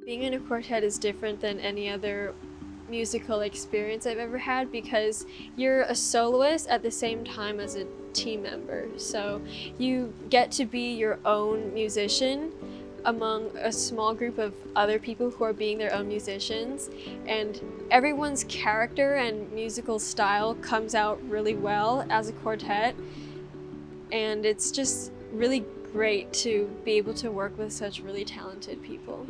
Being in a quartet is different than any other musical experience I've ever had because you're a soloist at the same time as a team member. So you get to be your own musician among a small group of other people who are being their own musicians, and everyone's character and musical style comes out really well as a quartet, and it's just really great to be able to work with such really talented people.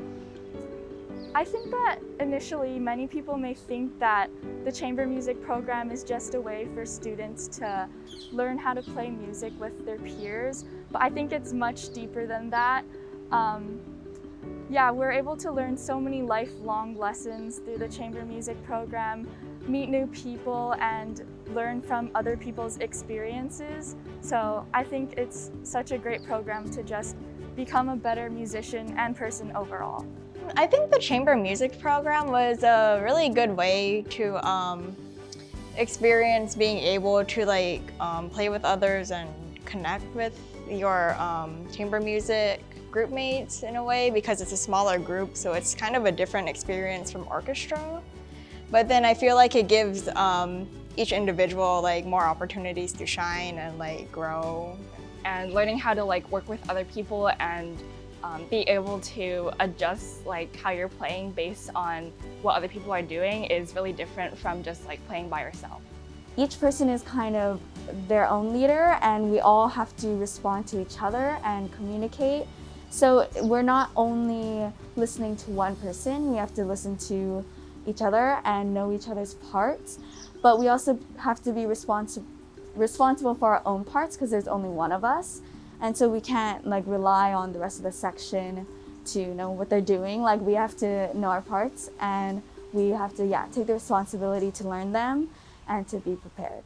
I think that initially many people may think that the chamber music program is just a way for students to learn how to play music with their peers, but I think it's much deeper than that. Yeah, we're able to learn so many lifelong lessons through the chamber music program, meet new people, and learn from other people's experiences. So I think it's such a great program to just become a better musician and person overall. I think the chamber music program was a really good way to experience being able to play with others and connect with your chamber music group mates in a way, because it's a smaller group, so it's kind of a different experience from orchestra. But then I feel like it gives each individual more opportunities to shine and grow. And learning how to work with other people and be able to adjust how you're playing based on what other people are doing is really different from just playing by yourself. Each person is kind of their own leader, and we all have to respond to each other and communicate. So we're not only listening to one person, we have to listen to each other and know each other's parts, but we also have to be responsible for our own parts because there's only one of us. And so we can't rely on the rest of the section to know what they're doing. We have to know our parts, and we have to take the responsibility to learn them and to be prepared.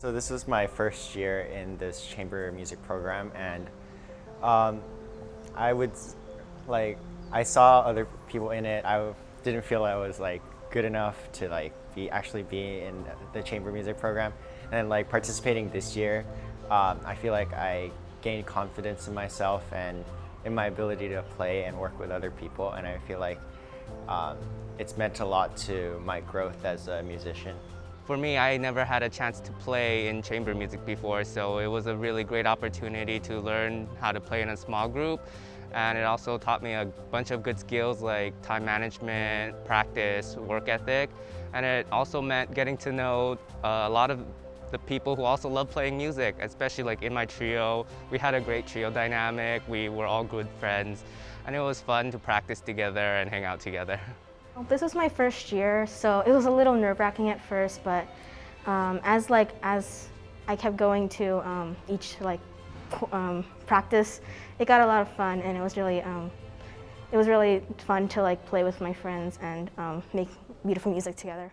So this was my first year in this chamber music program, and I would I saw other people in it. I didn't feel I was good enough to actually be in the chamber music program, and participating this year, I feel like I gained confidence in myself and in my ability to play and work with other people, and I feel like it's meant a lot to my growth as a musician. For me, I never had a chance to play in chamber music before, so it was a really great opportunity to learn how to play in a small group. And it also taught me a bunch of good skills like time management, practice, work ethic. And it also meant getting to know a lot of the people who also love playing music, especially in my trio. We had a great trio dynamic. We were all good friends. And it was fun to practice together and hang out together. This was my first year, so it was a little nerve-wracking at first, but as I kept going to each practice, it got a lot of fun, and it was really fun to play with my friends and make beautiful music together.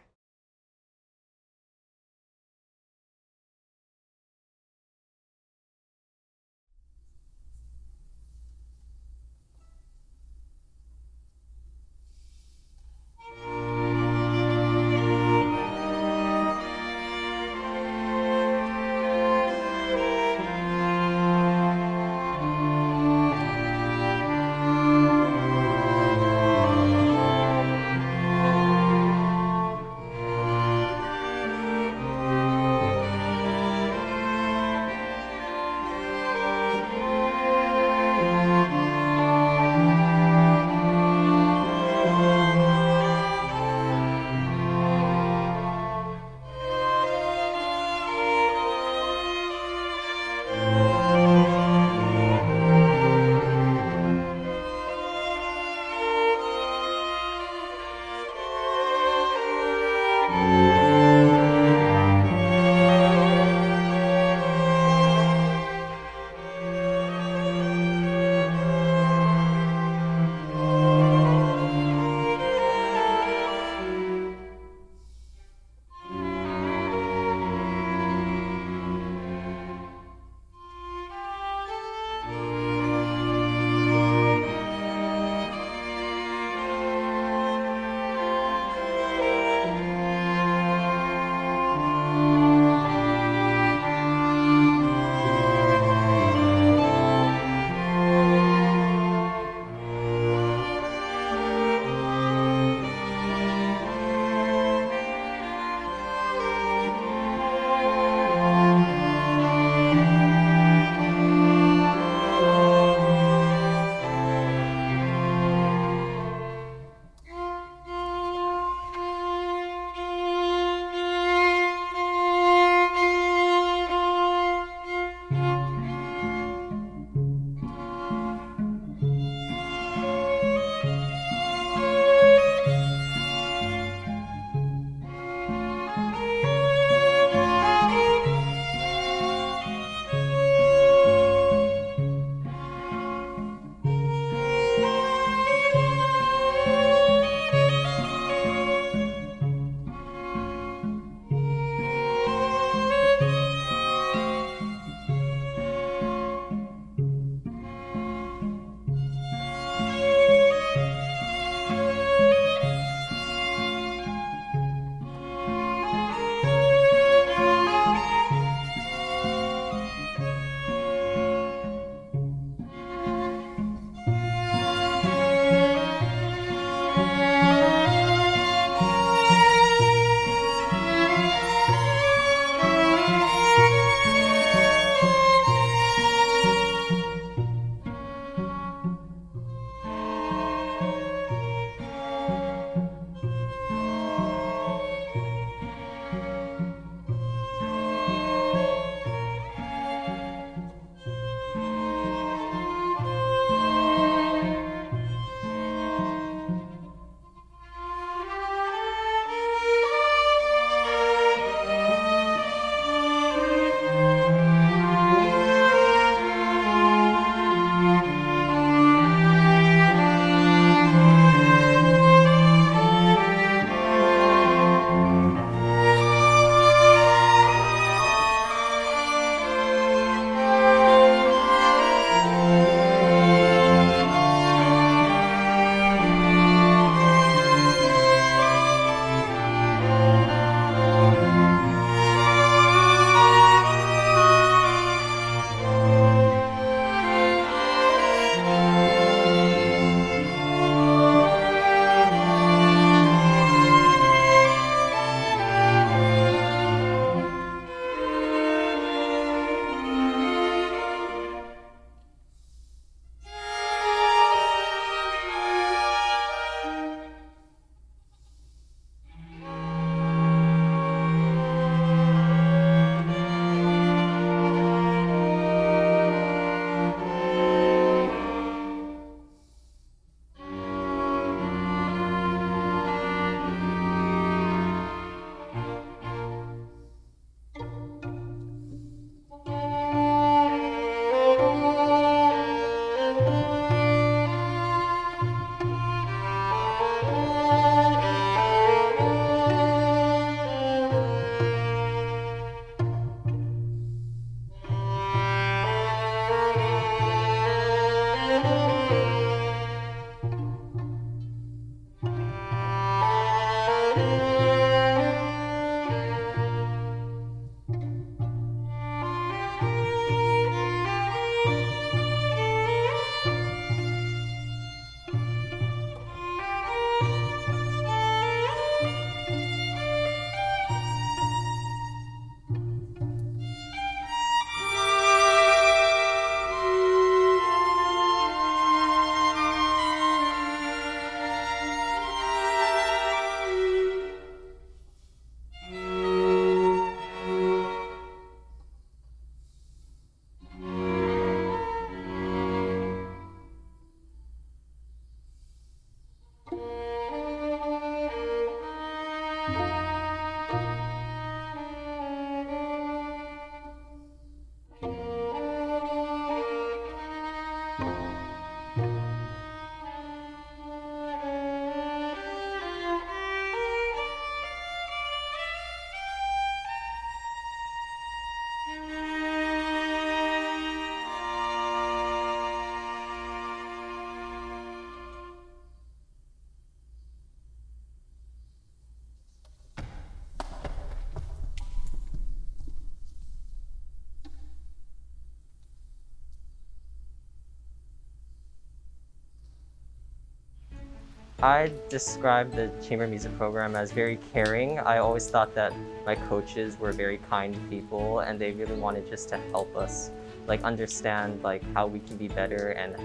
I describe the chamber music program as very caring. I always thought that my coaches were very kind people and they really wanted just to help us like understand like how we can be better and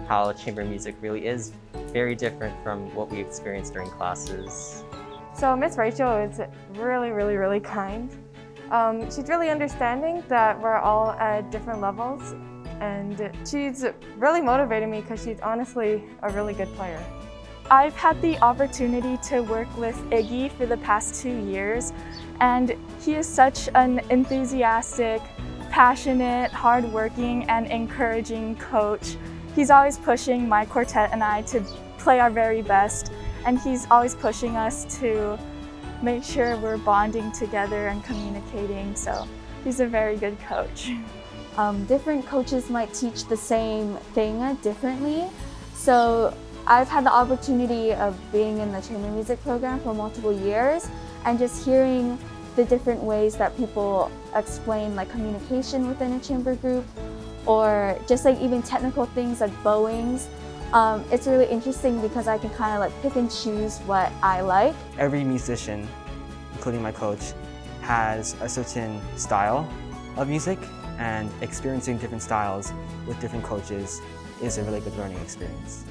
how chamber music really is very different from what we experience during classes. So Miss Rachel is really kind. She's really understanding that we're all at different levels, and she's really motivating me because she's honestly a really good player. I've had the opportunity to work with Iggy for the past 2 years, and he is such an enthusiastic, passionate, hardworking, and encouraging coach. He's always pushing my quartet and I to play our very best, and he's always pushing us to make sure we're bonding together and communicating, so he's a very good coach. Different coaches might teach the same thing differently. So I've had the opportunity of being in the chamber music program for multiple years and just hearing the different ways that people explain like communication within a chamber group, or just like even technical things like bowings. It's really interesting because I can kind of like pick and choose what I like. Every musician, including my coach, has a certain style of music, and experiencing different styles with different coaches is a really good learning experience.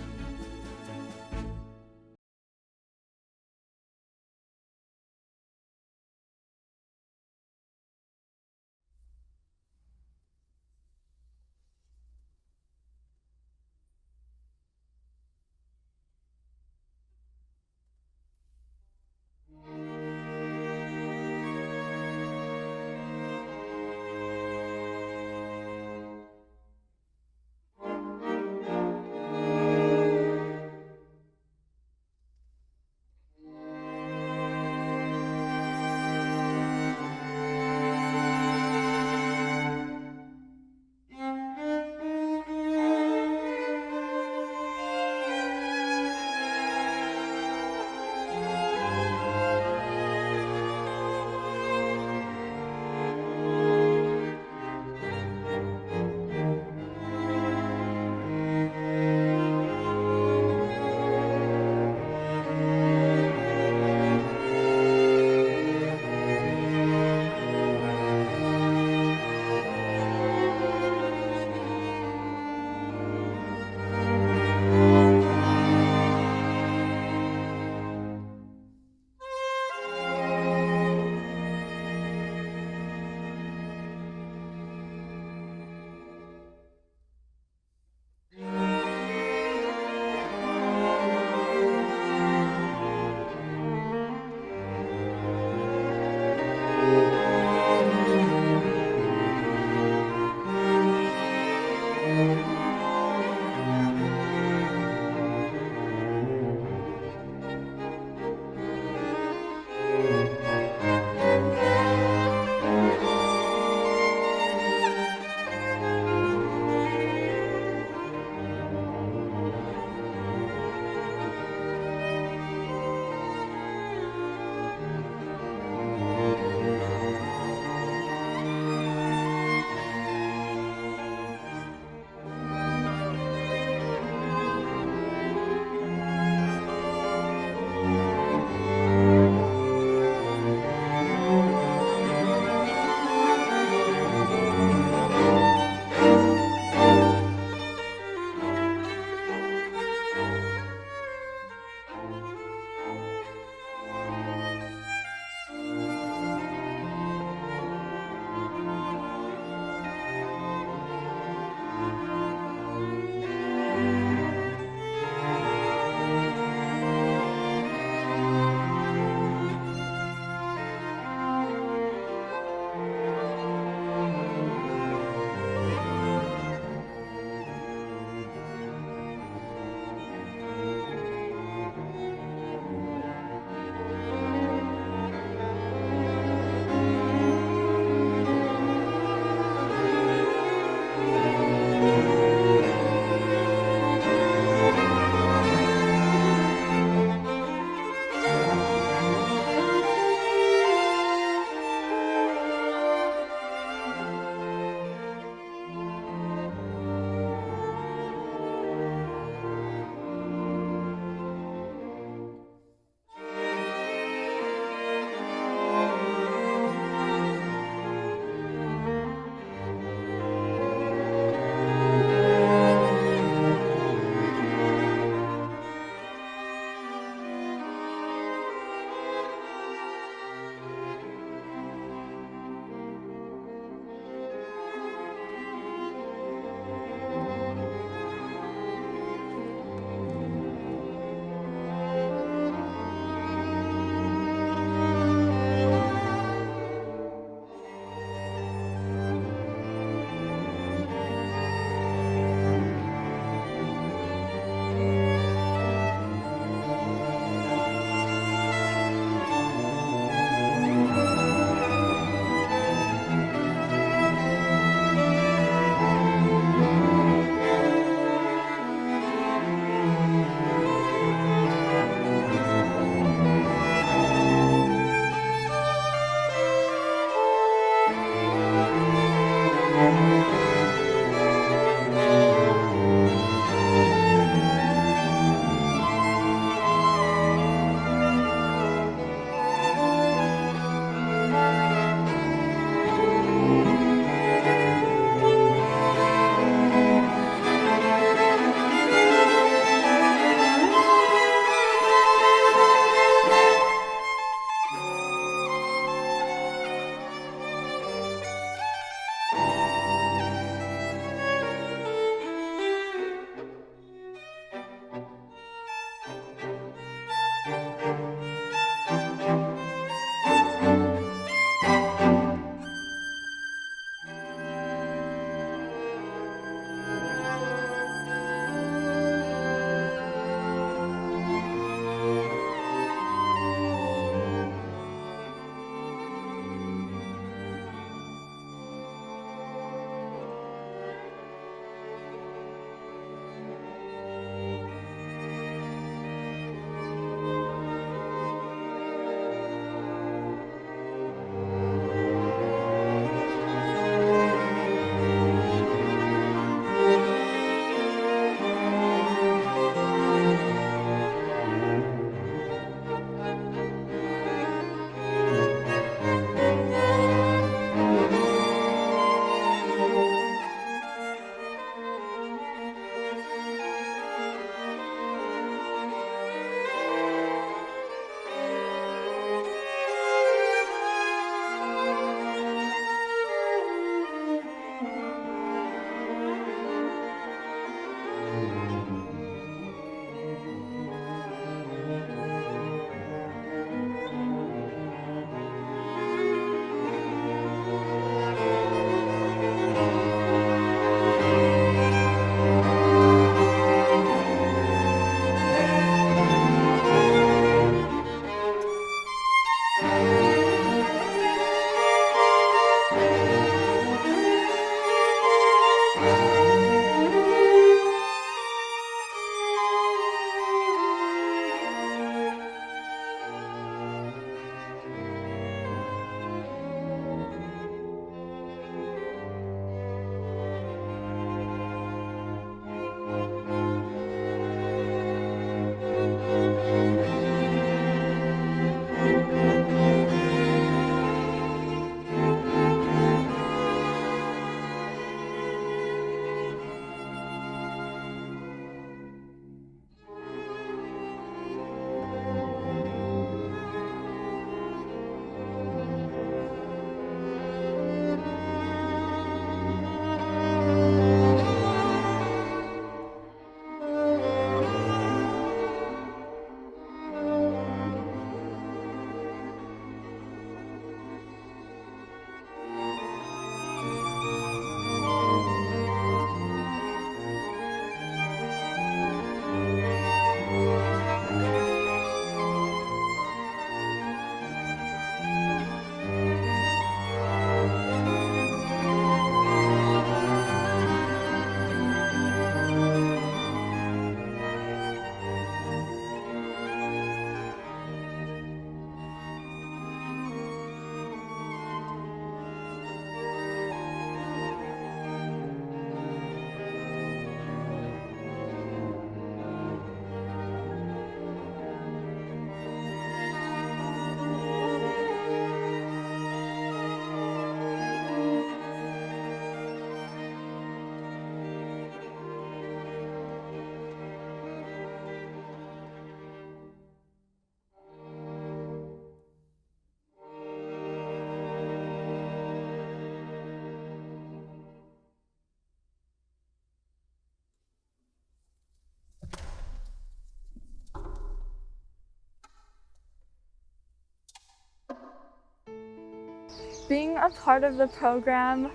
Being a part of the program,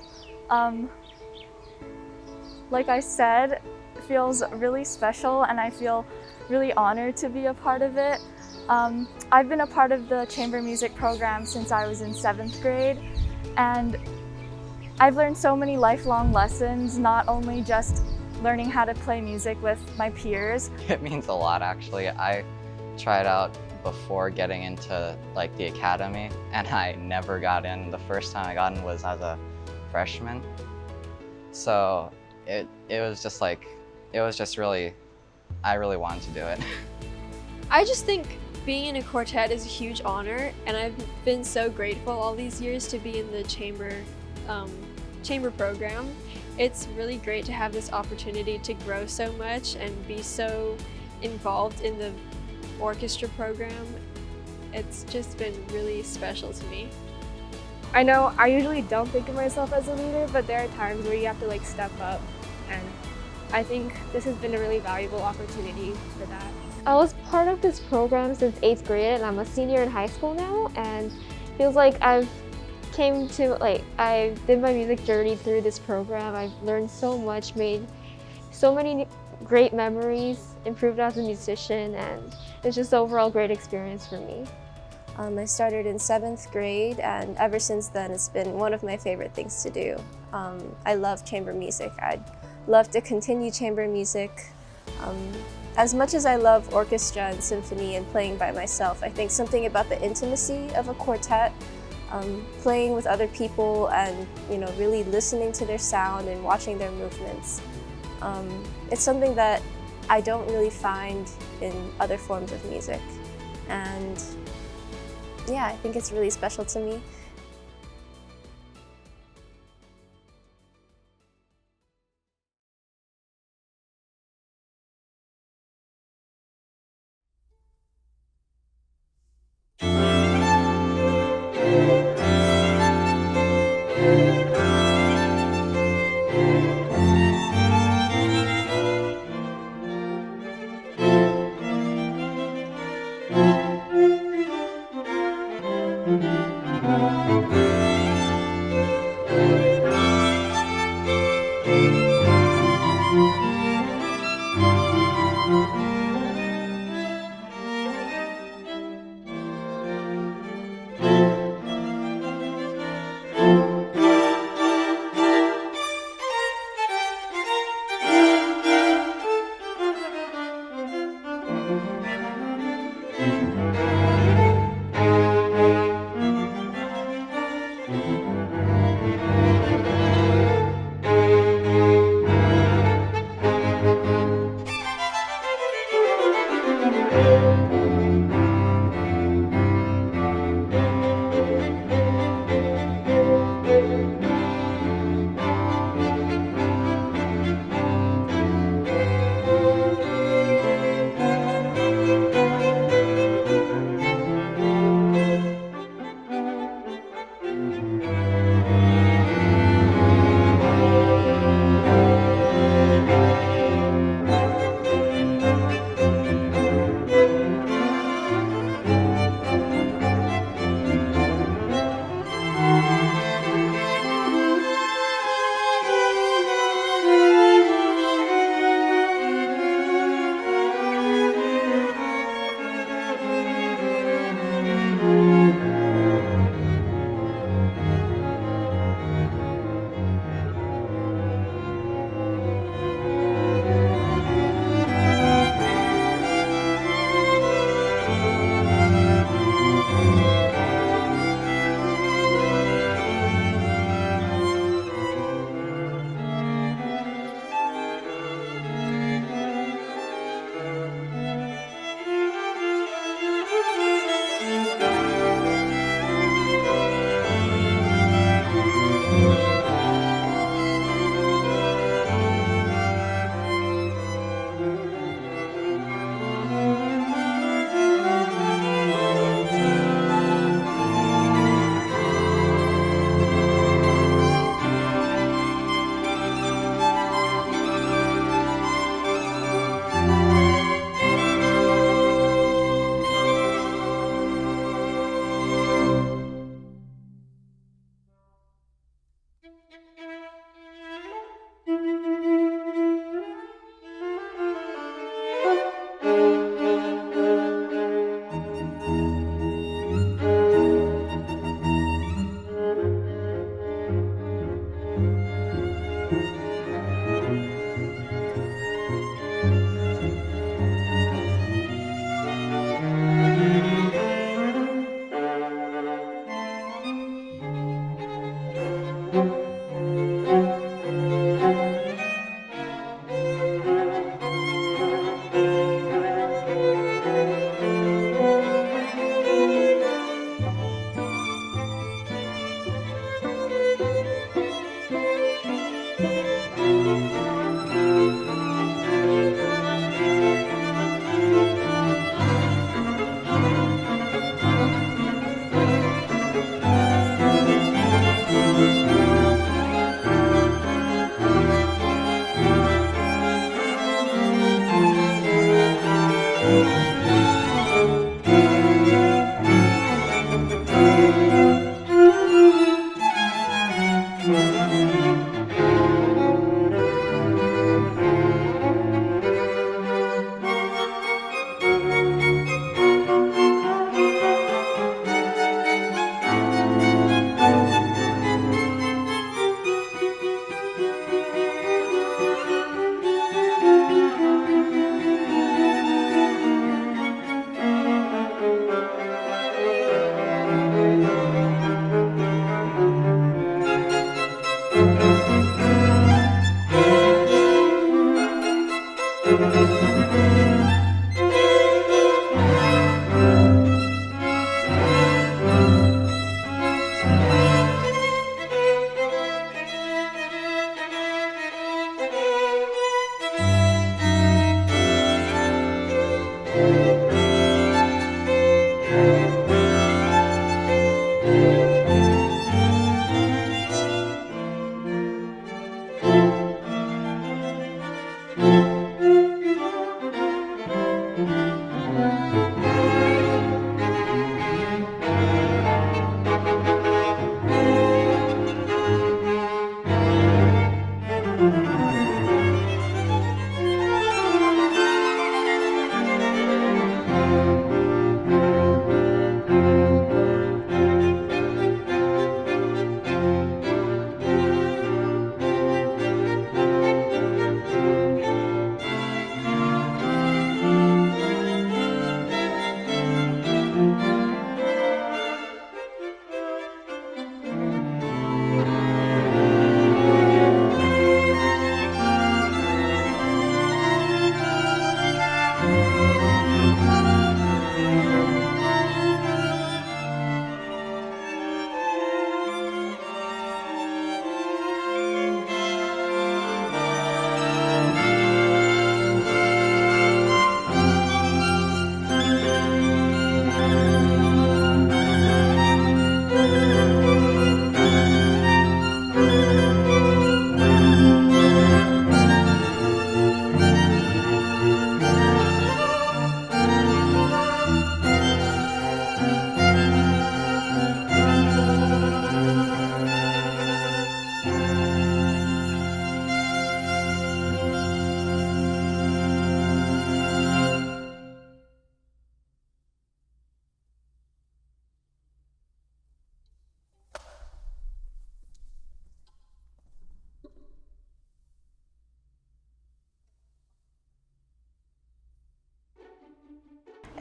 like I said, feels really special, and I feel really honored to be a part of it. I've been a part of the chamber music program since I was in 7th grade, and I've learned so many lifelong lessons, not only just learning how to play music with my peers. It means a lot, actually. I tried out before getting into like the academy, and I never got in. The first time I got in was as a freshman. So it was just like, I really wanted to do it. I just think being in a quartet is a huge honor, and I've been so grateful all these years to be in the chamber program. It's really great to have this opportunity to grow so much and be so involved in the orchestra program. It's just been really special to me. I know I usually don't think of myself as a leader, but there are times where you have to like step up, and I think this has been a really valuable opportunity for that. I was part of this program since 8th grade, and I'm a senior in high school now, and it feels like I did my music journey through this program. I've learned so much, made so many great memories, improved as a musician, and it's just an overall great experience for me. I started in 7th grade, and ever since then it's been one of my favorite things to do. I love chamber music. I'd love to continue chamber music. As much as I love orchestra and symphony and playing by myself, I think something about the intimacy of a quartet, playing with other people and really listening to their sound and watching their movements. It's something that I don't really find in other forms of music. And yeah, I think it's really special to me.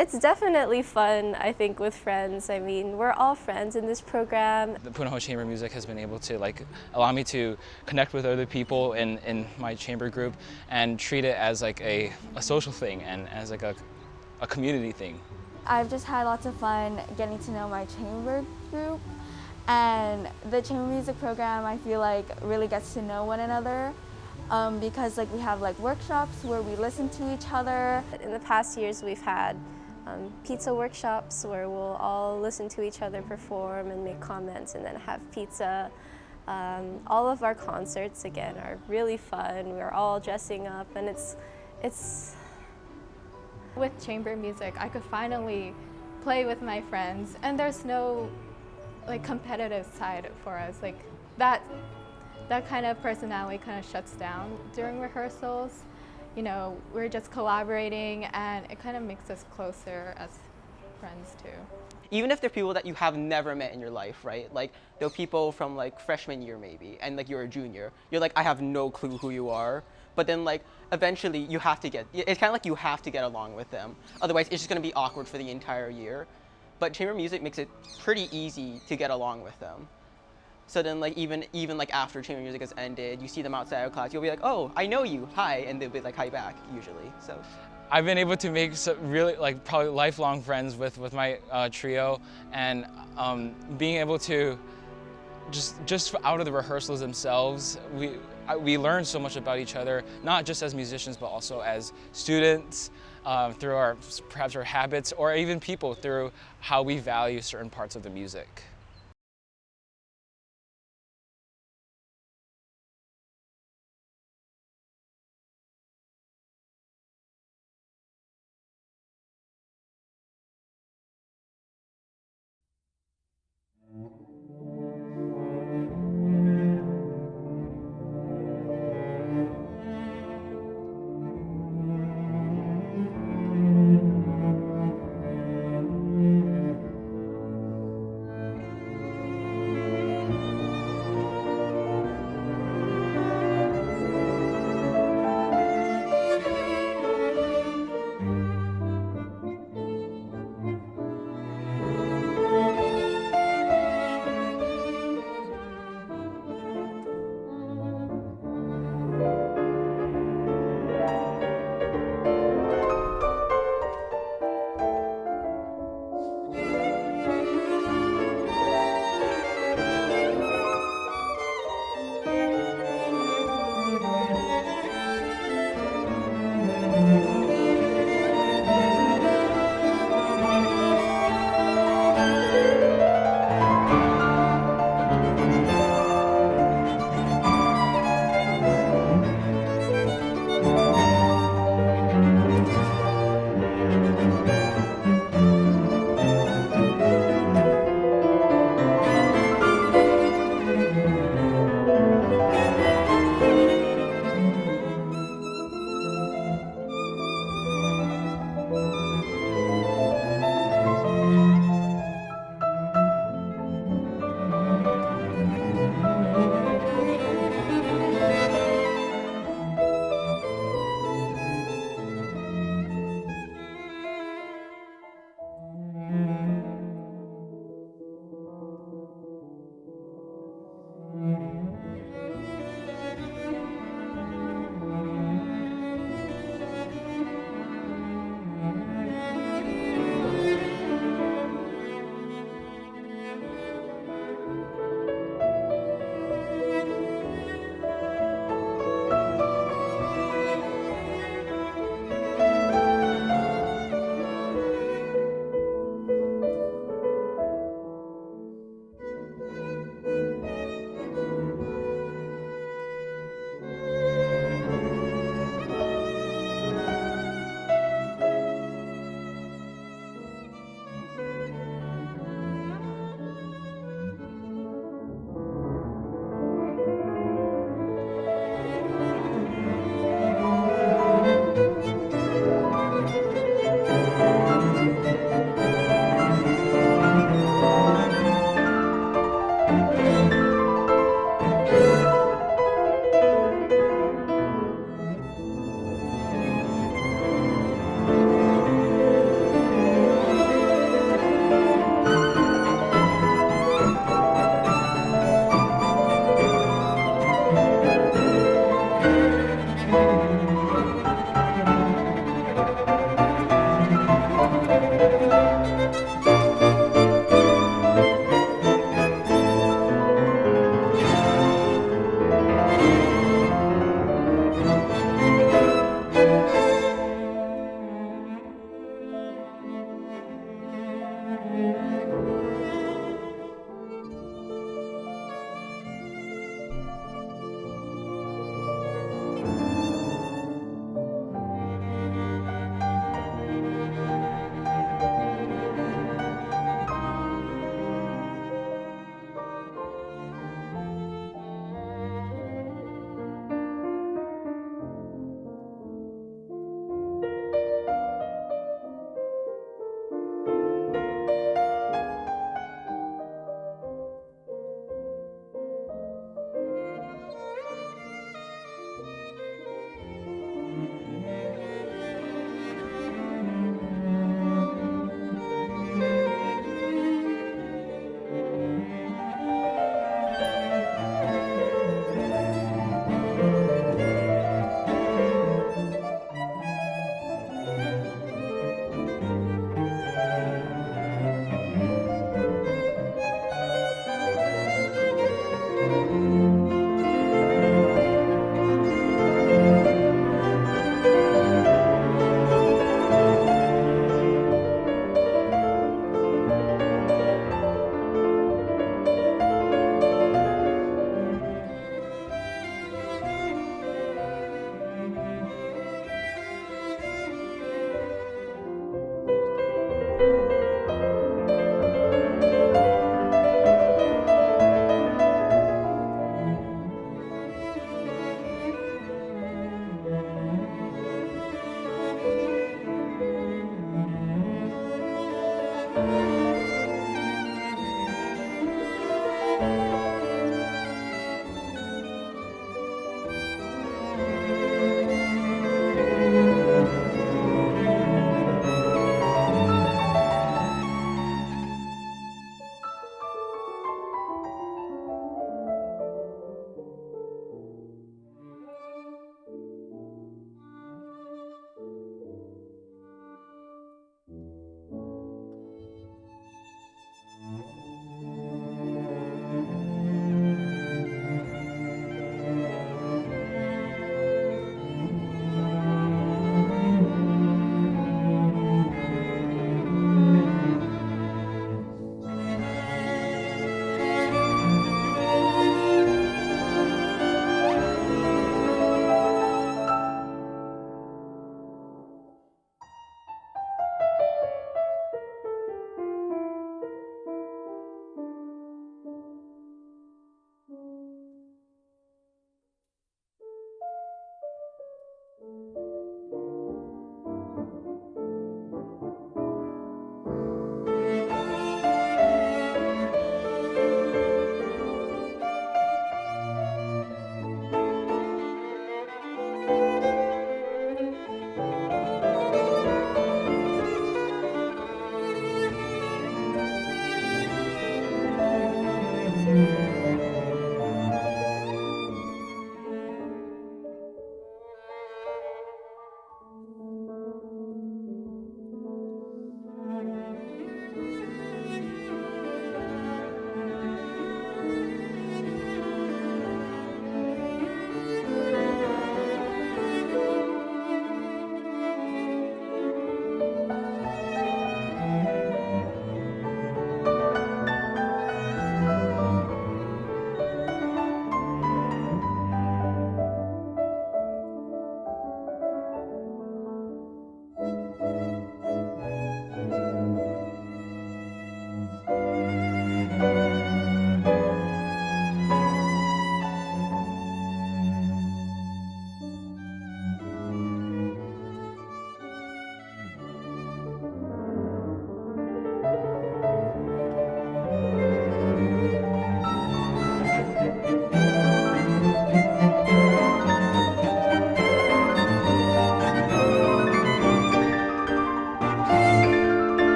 It's definitely fun, I think, with friends. I mean, we're all friends in this program. The Punahou Chamber Music has been able to allow me to connect with other people in my chamber group and treat it as a social thing and as a community thing. I've just had lots of fun getting to know my chamber group, and the chamber music program I feel really gets to know one another because we have workshops where we listen to each other. In the past years we've had pizza workshops where we'll all listen to each other perform and make comments and then have pizza. All of our concerts, again, are really fun. We're all dressing up, and it's With chamber music, I could finally play with my friends, and there's no competitive side for us. That kind of personality kind of shuts down during rehearsals. You know, we're just collaborating, and it kind of makes us closer as friends too. Even if they're people that you have never met in your life, right? They're people from freshman year maybe, and you're a junior. You're I have no clue who you are. But then eventually you have to it's kind of you have to get along with them. Otherwise it's just gonna be awkward for the entire year. But chamber music makes it pretty easy to get along with them. So then like even like after chamber music has ended, you see them outside of class, you'll be like, oh, I know you, hi, and they'll be like, hi back, usually. So I've been able to make some really like probably lifelong friends with my trio, and being able to just out of the rehearsals themselves, we learn so much about each other, not just as musicians but also as students, through perhaps our habits, or even people through how we value certain parts of the music.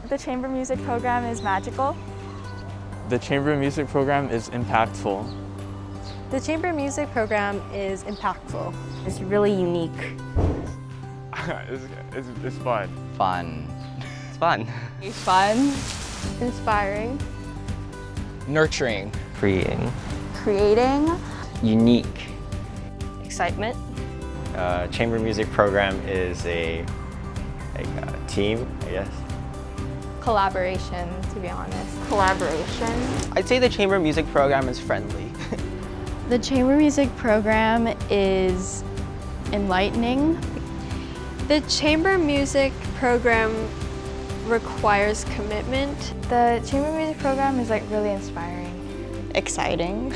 The chamber music program is magical. The chamber music program is impactful. The chamber music program is impactful. It's really unique. It's fun. Fun. It's fun. It's fun. Inspiring. Nurturing. Freeing. Creating. Unique. Excitement. Chamber music program is a team, I guess. Collaboration, to be honest. Collaboration. I'd say the chamber music program is friendly. The chamber music program is enlightening. The chamber music program requires commitment. The chamber music program is like really inspiring. Exciting.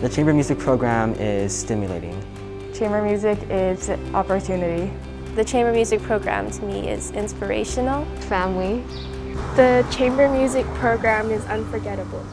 The chamber music program is stimulating. Chamber music is opportunity. The chamber music program to me is inspirational. Family. The chamber music program is unforgettable.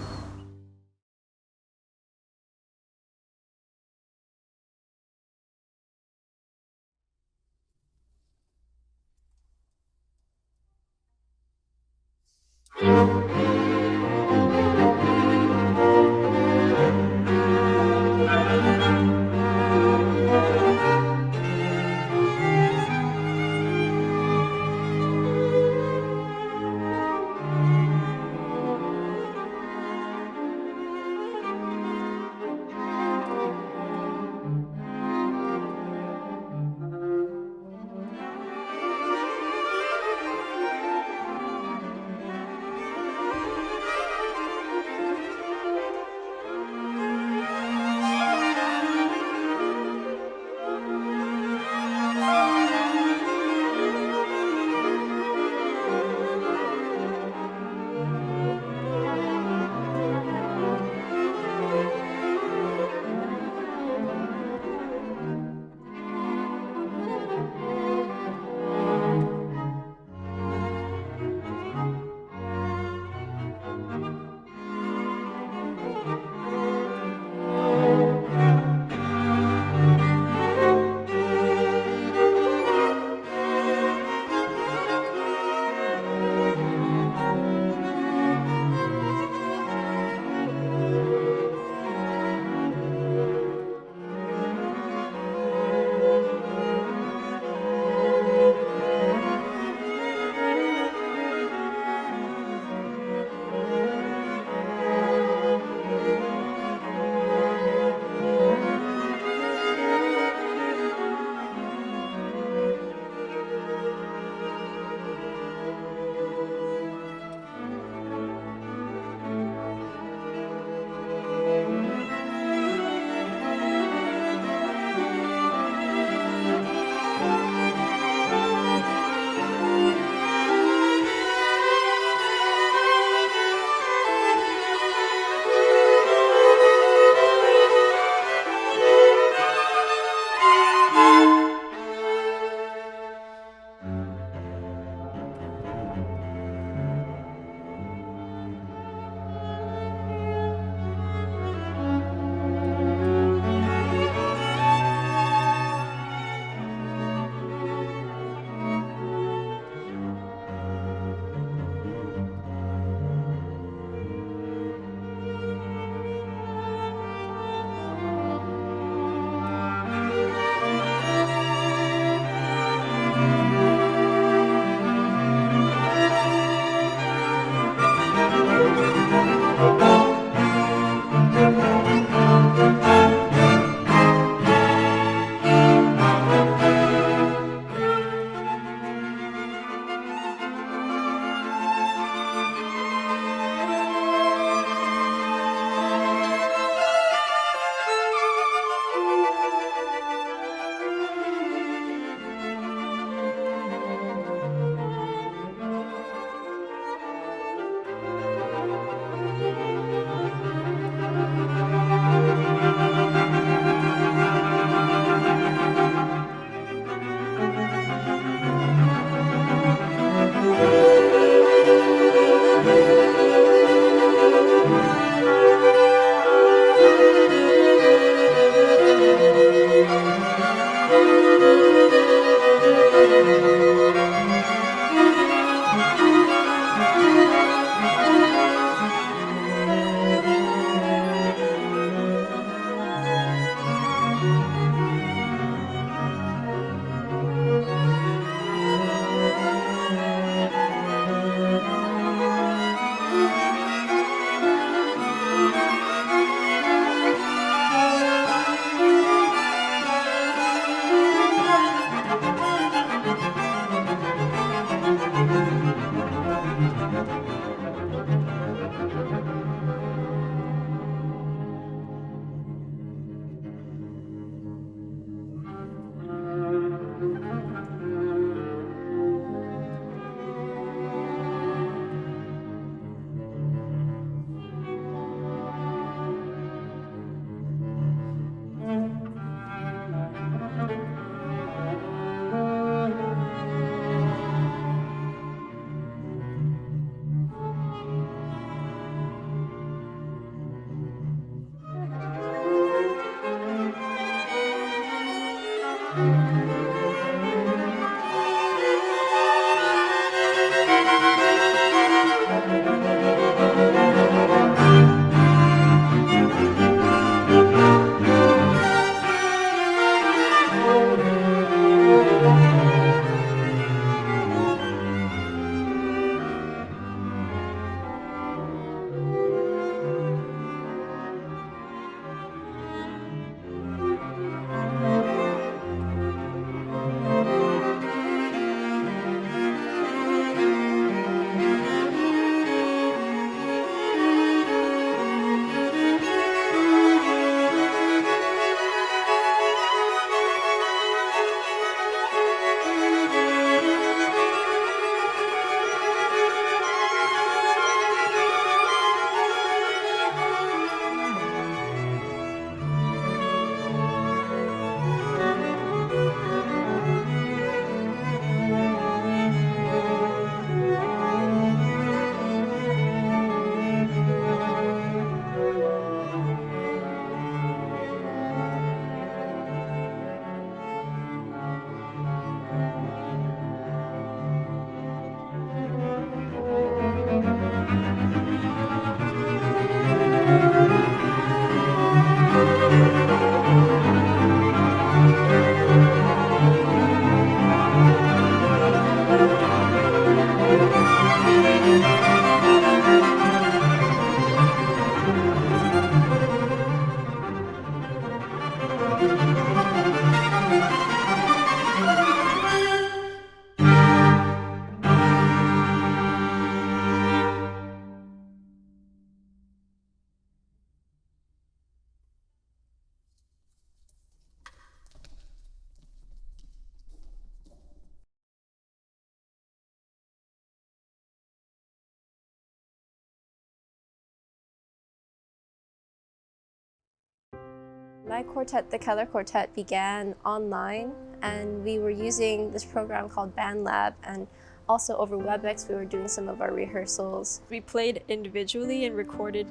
My quartet, the Keller Quartet, began online, and we were using this program called Band Lab, and also over WebEx we were doing some of our rehearsals. We played individually and recorded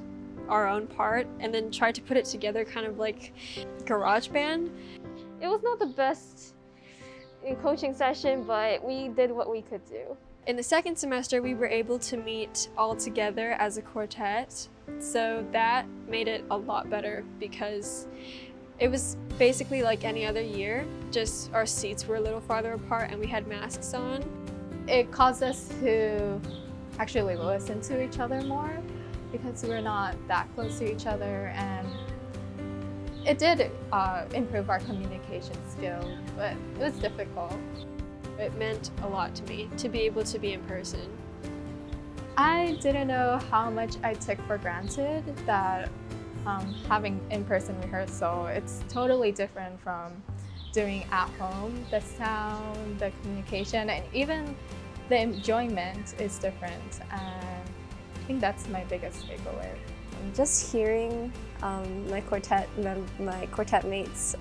our own part and then tried to put it together kind of like GarageBand. It was not the best coaching session, but we did what we could do. In the second semester, we were able to meet all together as a quartet, so that made it a lot better because it was basically like any other year, just our seats were a little farther apart and we had masks on. It caused us to actually listen to each other more because we're not that close to each other, and it did improve our communication skills, but it was difficult. It meant a lot to me to be able to be in person. I didn't know how much I took for granted that having in-person rehearsal, it's totally different from doing at home. The sound, the communication, and even the enjoyment is different. And I think that's my biggest takeaway. Just hearing my quartet mates,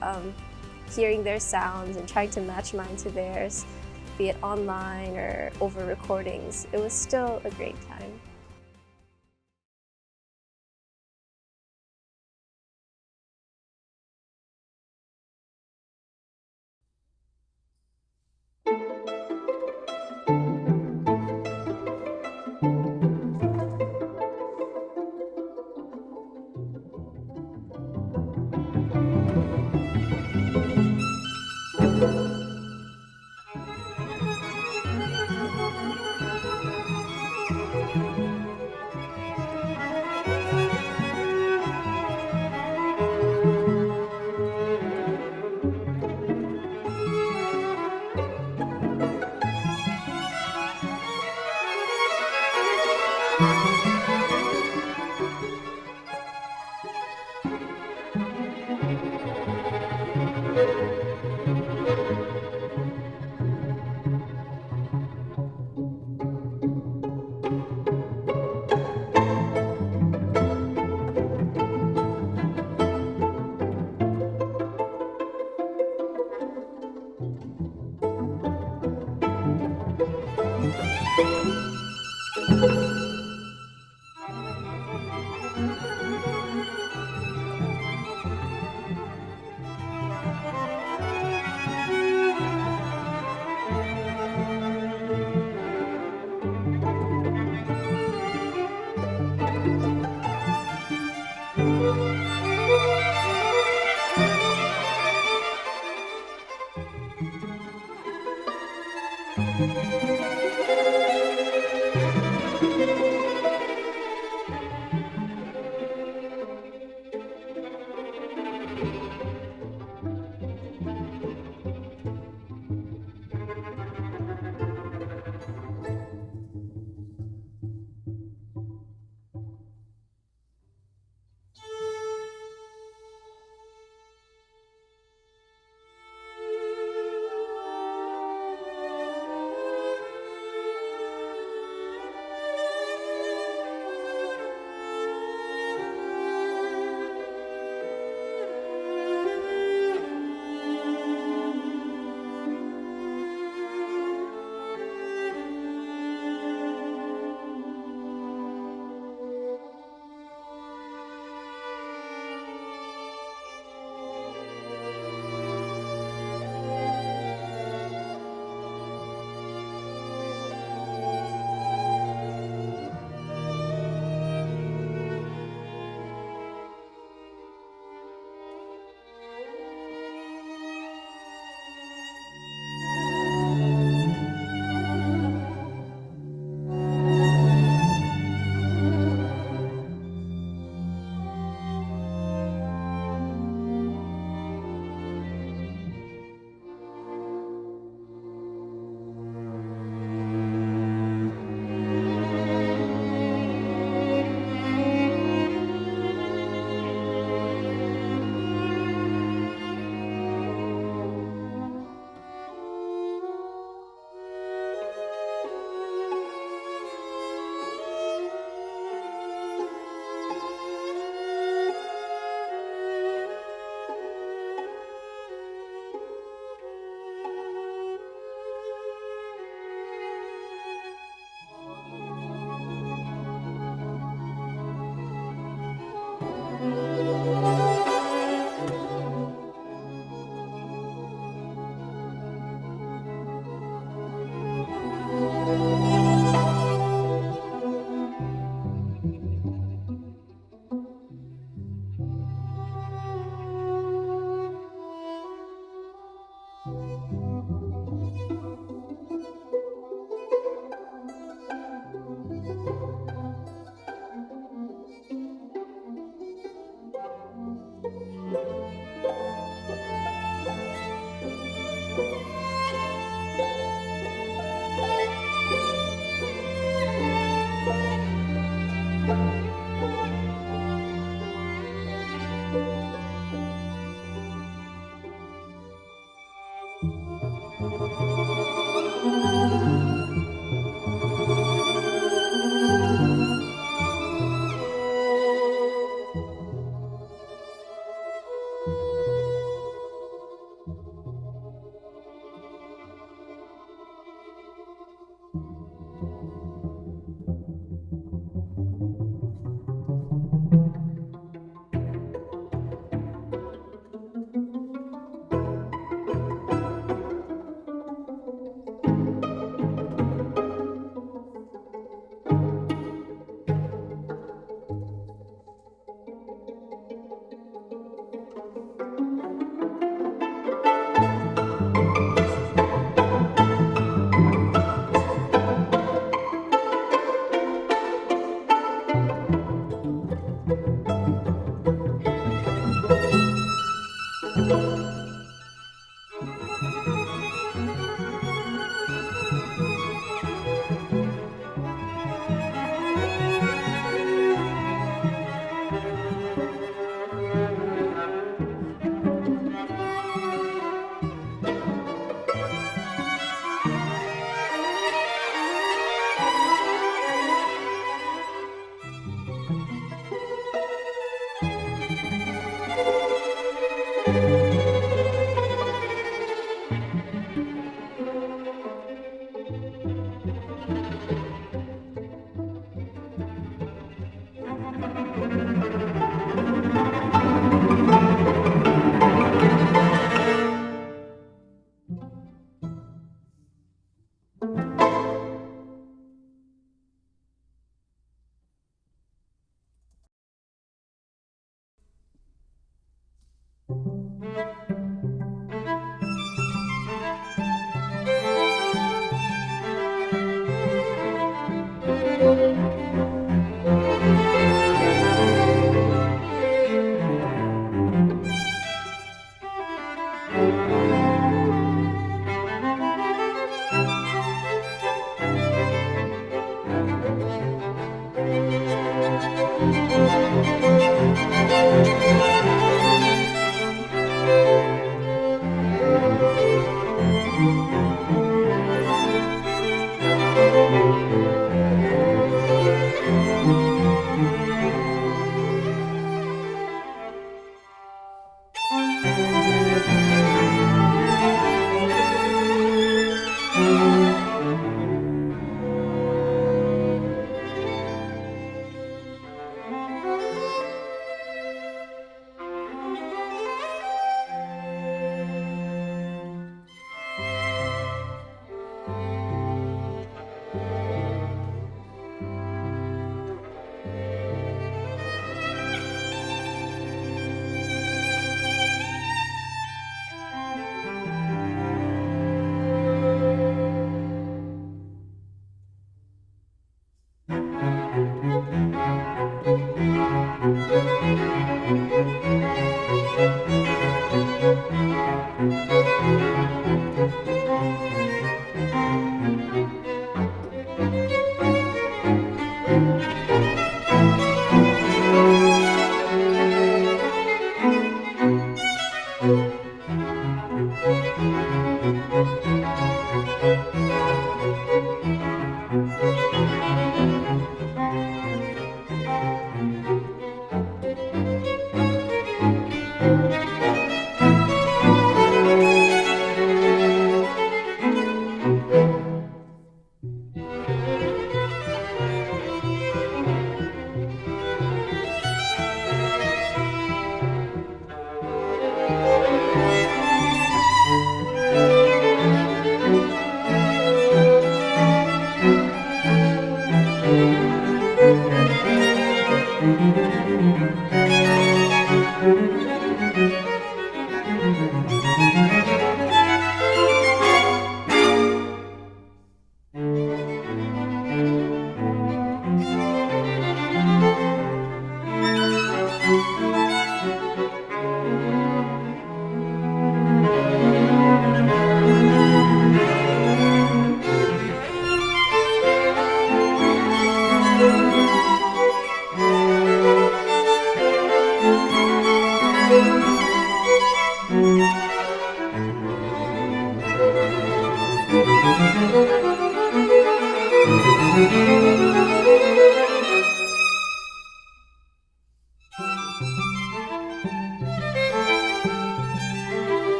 hearing their sounds and trying to match mine to theirs, be it online or over recordings, it was still a great time.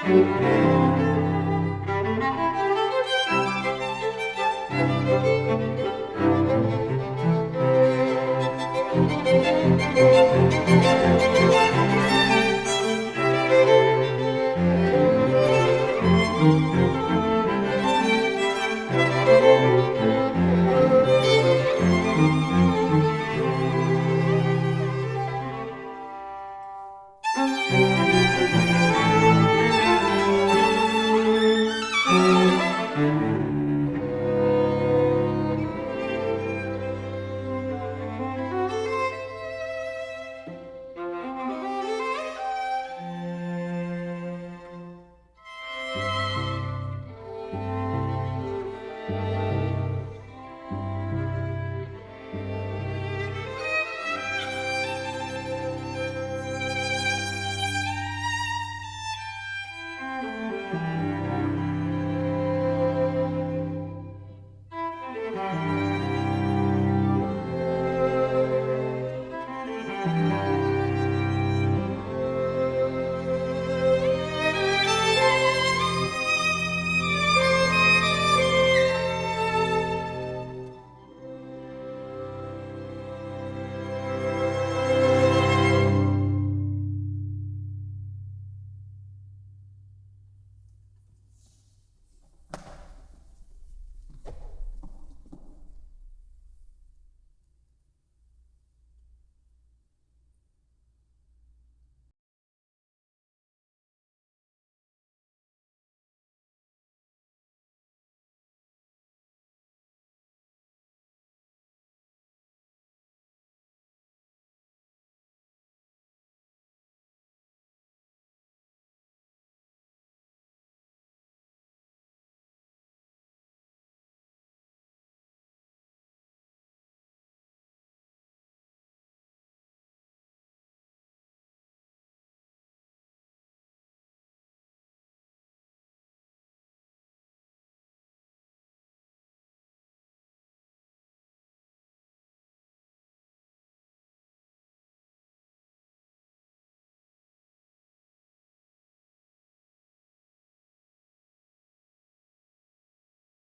you.